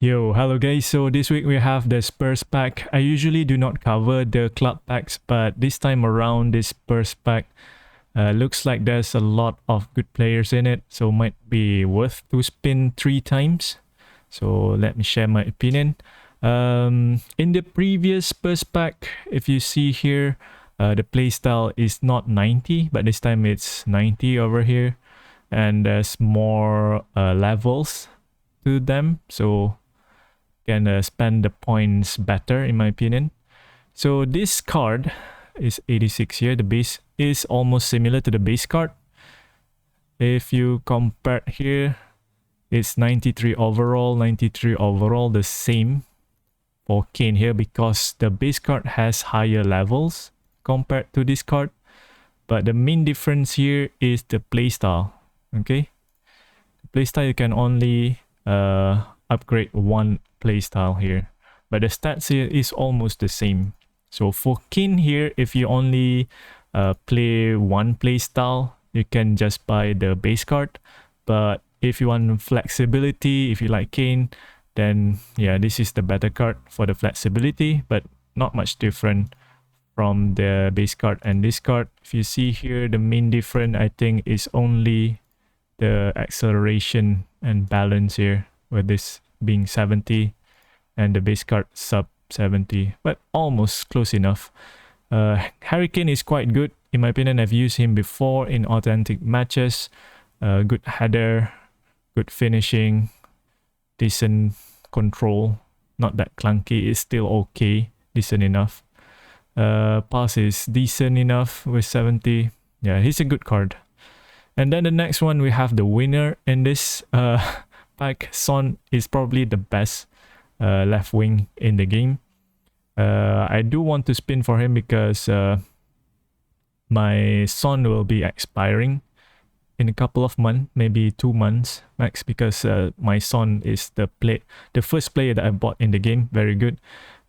Yo, hello guys. So this week we have the Spurs pack. I usually do not cover the club packs, but this time around this Spurs pack looks like there's a lot of good players in it, so might be worth to spin 3 times. So let me share my opinion. In the previous Spurs pack, if you see here, the playstyle is not 90, but this time it's 90 over here, and there's more levels to them, so can spend the points better in my opinion. So this card is 86 here. The base is almost similar to the base card. If you compare here, it's 93 overall, 93 overall, the same for Kane here because the base card has higher levels compared to this card. But the main difference here is the playstyle. Okay, the playstyle you can only upgrade one playstyle here, but the stats here is almost the same. So for Kane here, if you only play one playstyle, you can just buy the base card. But if you want flexibility, if you like Kane, then yeah, this is the better card for the flexibility, but not much different from the base card and this card. If you see here, the main difference I think is only the acceleration and balance here, with this being 70 and the base card sub 70, but almost close enough. Harry Kane is quite good in my opinion. I've used him before in authentic matches. Good header, good finishing, decent control, not that clunky, it's still okay, decent enough. Pass is decent enough with 70. Yeah, he's a good card. And then the next one, we have the winner in this pack. Son is probably the best left wing in the game. I do want to spin for him because my Son will be expiring in a couple of months, maybe 2 months max, because my Son is the first player that I bought in the game. Very good.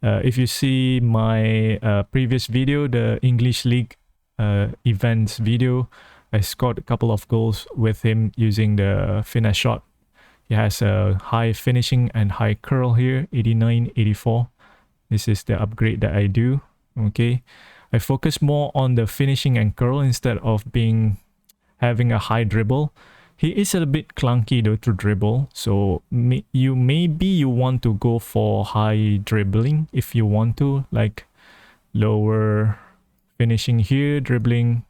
If you see my previous video, the English League events video, I scored a couple of goals with him using the finesse shot. He has a high finishing and high curl here, 89, 84. This is the upgrade that I do. Okay, I focus more on the finishing and curl instead of having a high dribble. He is a bit clunky though to dribble, so maybe you want to go for high dribbling if you want to, like lower finishing here, dribbling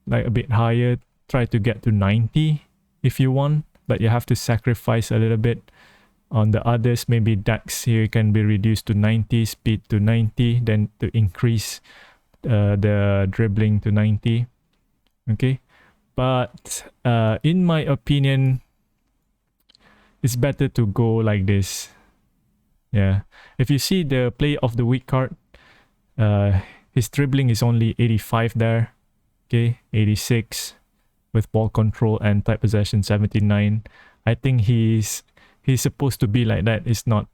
like a bit higher, try to get to 90 if you want, but you have to sacrifice a little bit on the others. Maybe Dax here can be reduced to 90, speed to 90, then to increase the dribbling to 90. Okay, but in my opinion, it's better to go like this. Yeah, if you see the play of the week card, his dribbling is only 85 there. Okay, 86 with ball control and tight possession 79. I think he's supposed to be like that. It's not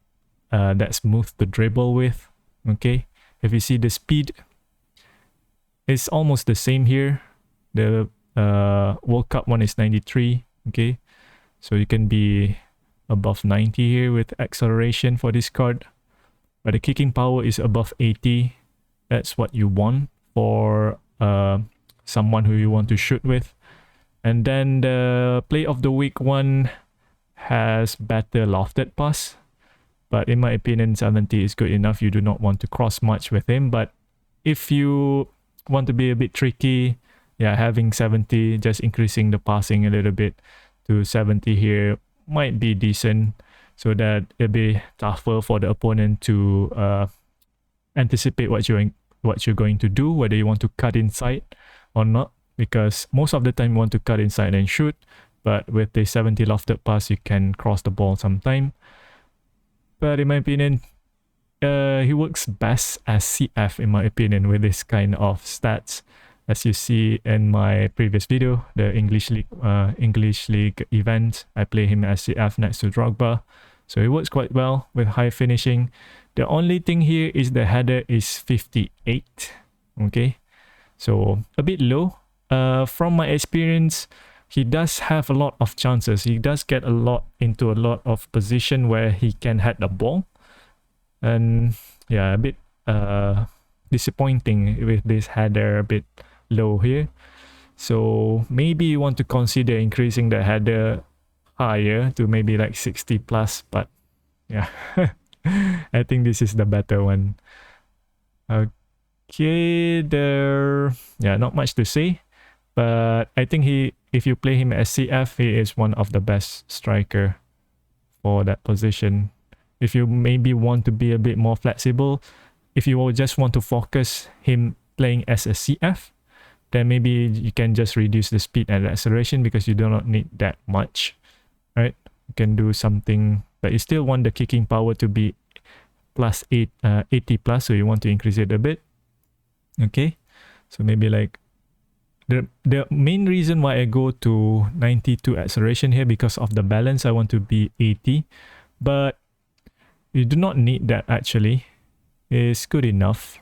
that smooth to dribble with. Okay, if you see the speed, it's almost the same here. The World Cup one is 93. Okay, so you can be above 90 here with acceleration for this card, but the kicking power is above 80. That's what you want for someone who you want to shoot with. And then the play of the week one has better lofted pass, but in my opinion 70 is good enough. You do not want to cross much with him, but if you want to be a bit tricky, yeah, having 70, just increasing the passing a little bit to 70 here might be decent, so that it'll be tougher for the opponent to anticipate what you're going to do, whether you want to cut inside or not, because most of the time you want to cut inside and shoot, but with the 70 lofted pass you can cross the ball sometime. But in my opinion, he works best as CF in my opinion with this kind of stats. As you see in my previous video, the English League event, I play him as CF next to Drogba, so he works quite well with high finishing. The only thing here is the header is 58. Okay, so a bit low. From my experience, he does have a lot of chances. He does get into a lot of position where he can head the ball. And yeah, a bit disappointing with this header, a bit low here. So maybe you want to consider increasing the header higher to maybe like 60 plus, but yeah, I think this is the better one. Okay, not much to say, but I think if you play him as CF, he is one of the best striker for that position. If you maybe want to be a bit more flexible, if you just want to focus him playing as a CF, then maybe you can just reduce the speed and acceleration because you do not need that much, right? You can do something, but you still want the kicking power to be plus 80 plus, so you want to increase it a bit. Okay, so maybe like the main reason why I go to 92 acceleration here because of the balance. I want to be 80, but you do not need that actually. It's good enough,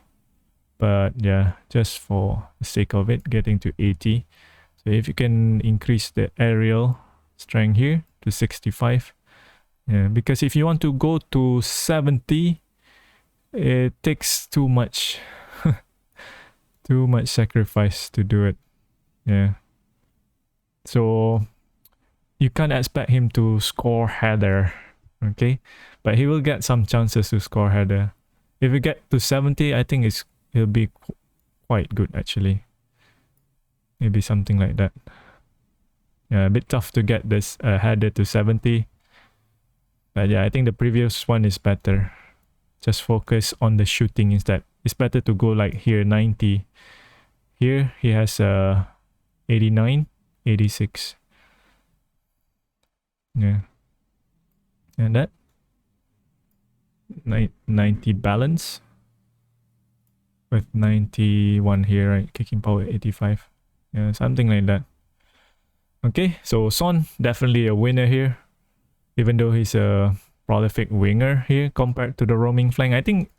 but yeah, just for the sake of it, getting to 80. So if you can increase the aerial strength here to 65, yeah, because if you want to go to 70, it takes too much too much sacrifice to do it. Yeah, so you can't expect him to score header, okay, but he will get some chances to score header. If you get to 70, I think it'll be quite good actually. Maybe something like that. Yeah, a bit tough to get this header to 70, but yeah, I think the previous one is better. Just focus on the shooting instead. It's better to go like here 90. Here he has 89, 86. Yeah, and that 90 balance with 91 here, right? Kicking power 85. Yeah, something like that. Okay, so Son definitely a winner here, even though he's a prolific winger here compared to the roaming flank. I think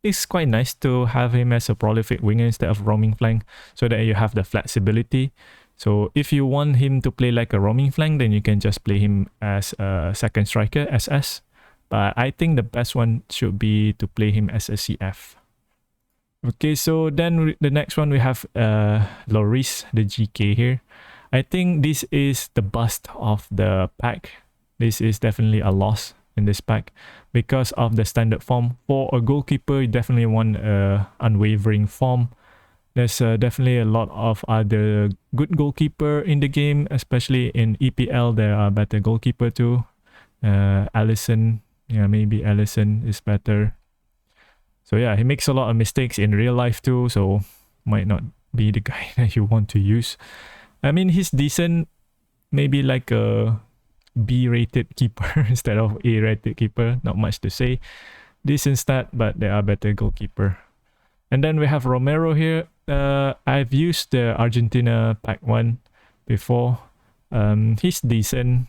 it's quite nice to have him as a prolific winger instead of roaming flank, so that you have the flexibility. So if you want him to play like a roaming flank, then you can just play him as a second striker, SS. But I think the best one should be to play him as a CF. Okay, so then the next one we have Lloris, the GK here. I think this is the bust of the pack. This is definitely a loss in this pack because of the standard form. For a goalkeeper, you definitely want unwavering form. There's definitely a lot of other good goalkeeper in the game, especially in EPL. There are better goalkeeper too. Alisson, yeah, maybe Alisson is better. So yeah, he makes a lot of mistakes in real life too, so might not be the guy that you want to use. I mean, he's decent, maybe like a B-rated keeper instead of A-rated keeper. Not much to say. Decent stat, but there are better goalkeeper. And then we have Romero here. I've used the Argentina pack one before. He's decent.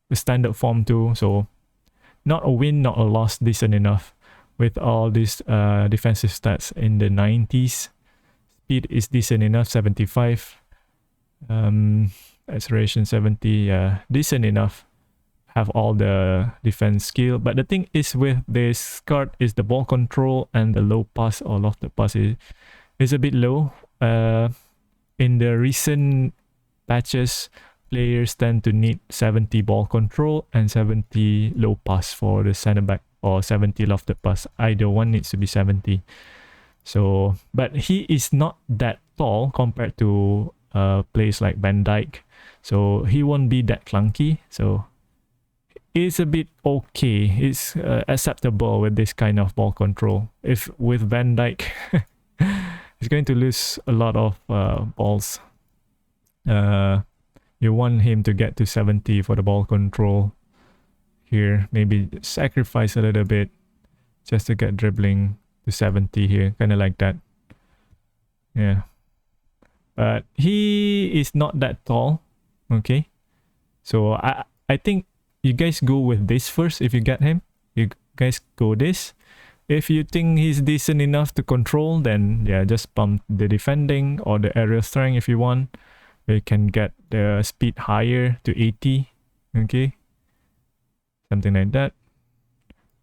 The standard form too, so not a win, not a loss, decent enough. With all these defensive stats in the 90s. Speed is decent enough, 75. Acceleration 70, yeah, decent enough. Have all the defense skill, but the thing is with this card is the ball control and the low pass or lofted pass is a bit low. In the recent patches, players tend to need 70 ball control and 70 low pass for the center back, or 70 lofted pass. Either one needs to be 70. So, but he is not that tall compared to players like Van Dijk, so he won't be that clunky. So it's a bit okay. It's acceptable with this kind of ball control. If with Van Dijk, he's going to lose a lot of balls. You want him to get to 70 for the ball control. Here, maybe sacrifice a little bit just to get dribbling to 70 here, kind of like that. Yeah, but he is not that tall. Okay, so I think you guys go with this first. If you get him, you guys go this. If you think he's decent enough to control, then yeah, just pump the defending or the aerial strength if you want. We can get the speed higher to 80. Okay. Something like that.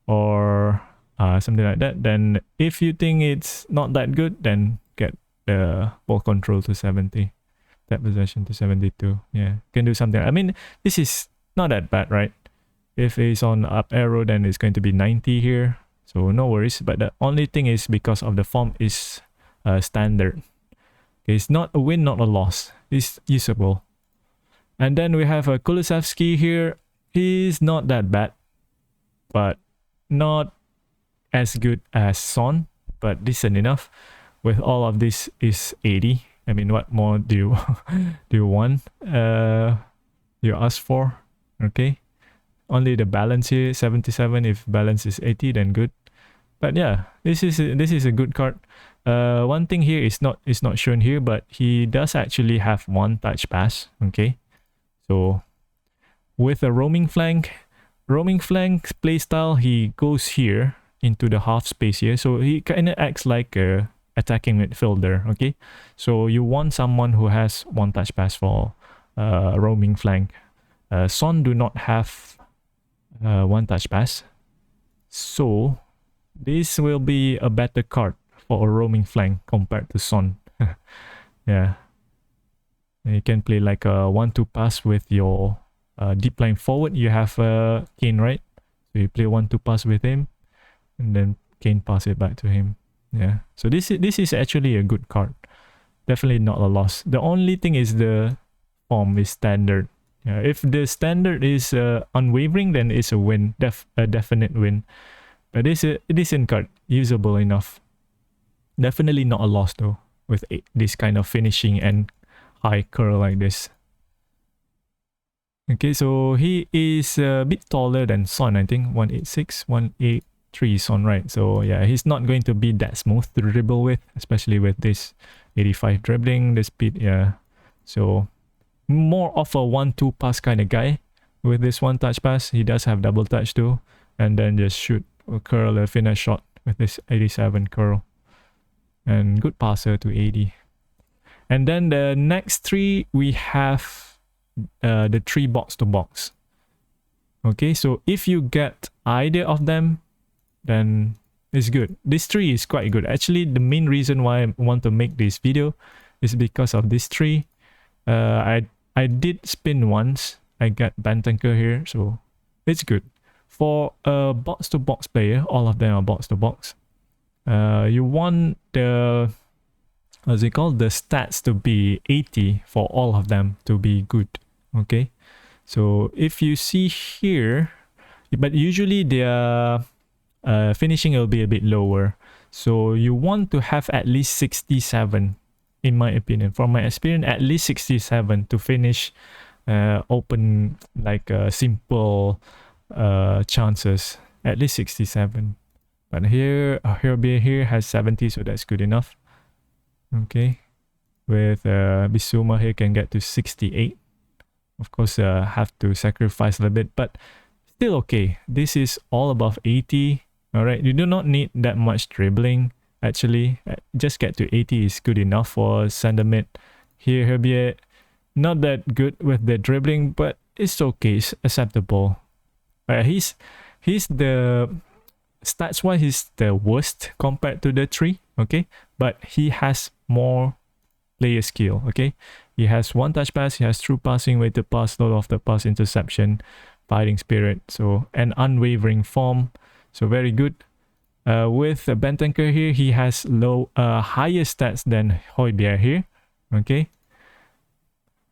Or something like that. Then if you think it's not that good, then get the ball control to 70. That possession to 72. Yeah, can do something. I mean, this is not that bad, right? If it's on up arrow, then it's going to be 90 here. So no worries. But the only thing is because of the form is standard. Okay, it's not a win, not a loss. It's usable. And then we have a Kulusevski here. He's not that bad, but not as good as Son, but decent enough. With all of this is 80. I mean, what more do you do you want? You ask for? Okay. Only the balance here 77. If balance is 80, then good. But yeah, this is a good card. One thing here is not shown here, but he does actually have one touch pass. Okay, so with a roaming flank playstyle, he goes here into the half space here, so he kind of acts like a attacking midfielder. Okay, so you want someone who has one touch pass for roaming flank. Son do not have one touch pass, so this will be a better card for a roaming flank compared to Son. Yeah, you can play like a 1-2 pass with your deep line forward. You have Kane, right? So you play 1-2 pass with him, and then Kane pass it back to him. Yeah, so this is actually a good card. Definitely not a loss. The only thing is the form is standard. Yeah, if the standard is unwavering, then it's a win, a definite win. But it's a decent card, usable enough. Definitely not a loss though, with this kind of finishing and high curl like this. Okay, so he is a bit taller than Son, I think. 186, 183 Son, right? So yeah, he's not going to be that smooth to dribble with, especially with this 85 dribbling, the speed, yeah. So more of a 1-2 pass kind of guy with this one touch pass. He does have double touch too, and then just shoot or curl a finish shot with this 87 curl. And good passer to 80. And then the next three, we have the 3 box to box. Okay, so if you get either of them, then it's good. This 3 is quite good. Actually, the main reason why I want to make this video is because of this 3. I did spin once. I got Bentancur here, so it's good. For a box to box player, all of them are box to box. You want the, what's it called, the stats to be 80 for all of them to be good. Okay, so if you see here, but usually their finishing will be a bit lower, so you want to have at least 67, in my opinion. From my experience, at least 67 to finish open, like simple chances, at least 67. But here Hojbjerg here has 70, so that's good enough. Okay, with Bissouma here can get to 68. Of course, have to sacrifice a little bit, but still okay. This is all above 80. All right, you do not need that much dribbling. Actually, just get to 80 is good enough for center mid. Here Hojbjerg, not that good with the dribbling, but it's okay. It's acceptable. He's the stats wise, he's the worst compared to the 3, okay, but he has more player skill. Okay, he has one touch pass, he has true passing, weighted pass, load of the pass, interception, fighting spirit, so an unwavering form, so very good. With Bentancur here, he has higher stats than Hojbjerg here. Okay,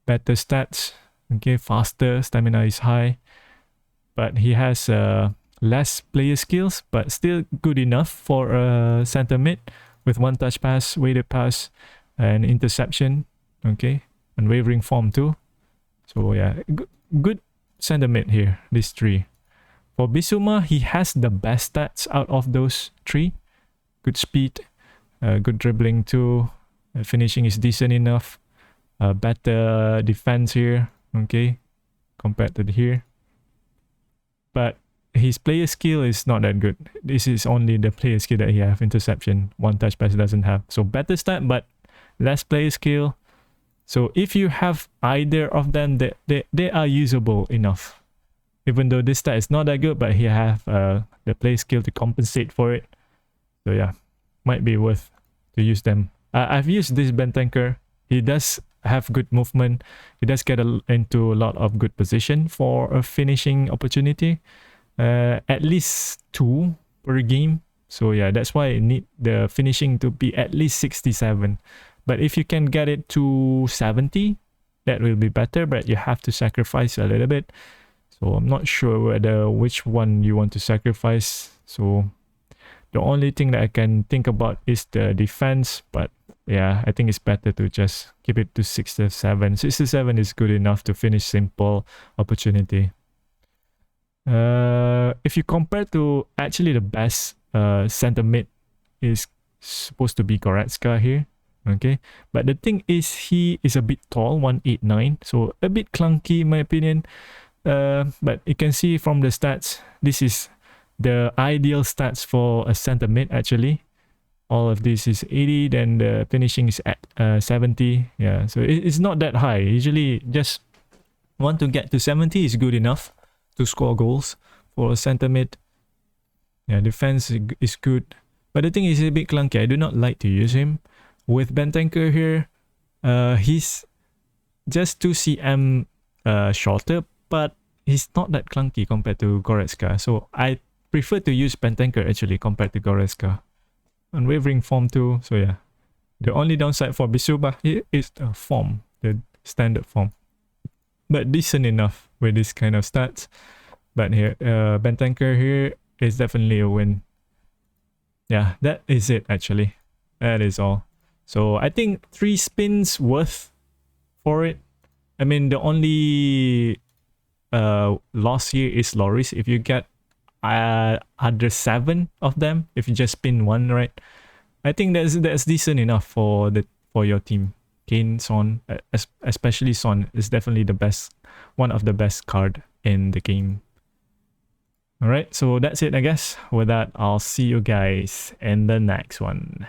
better stats. Okay, faster, stamina is high, but he has less player skills, but still good enough for a center mid with one touch pass, weighted pass, and interception. Okay, unwavering form too. So yeah, good center mid here, these 3. For Bissouma, he has the best stats out of those 3. Good speed, good dribbling too. Finishing is decent enough. Better defense here, okay, compared to here. But his player skill is not that good. This is only the player skill that he have. Interception, one touch pass doesn't have. So better stat, but less player skill. So if you have either of them, they are usable enough. Even though this stat is not that good, but he have the play skill to compensate for it. So yeah, might be worth to use them. I've used this Bentancur. He does have good movement. He does get into a lot of good position for a finishing opportunity. At least 2 per game. So yeah, that's why I need the finishing to be at least 67. But if you can get it to 70, that will be better, but you have to sacrifice a little bit. So I'm not sure which one you want to sacrifice. So the only thing that I can think about is the defense, but yeah, I think it's better to just keep it to 67. 67 is good enough to finish simple opportunity. If you compare to actually the best center mid is supposed to be Goretzka here. Okay, but the thing is he is a bit tall, 189, so a bit clunky in my opinion. But you can see from the stats, this is the ideal stats for a center mid actually. All of this is 80, then the finishing is at 70. Yeah, so it's not that high. Usually just want to get to 70 is good enough to score goals for a center mid. Yeah, defense is good. But the thing is a bit clunky. I do not like to use him. With Bentancur here, he's just 2 cm shorter, but he's not that clunky compared to Goretzka. So I prefer to use Bentancur actually compared to Goretzka. Unwavering form too. So yeah, the only downside for Bissouma here is the form, the standard form. But decent enough with this kind of stats. But here, Bentancur here is definitely a win. Yeah, that is it actually. That is all. So I think 3 spins worth for it. I mean, the only loss here is Lloris. If you get under 7 of them, if you just spin 1, right? I think that's decent enough for your team. Kane, Son, especially Son, is definitely the best, one of the best card in the game. Alright, so that's it I guess. With that, I'll see you guys in the next one.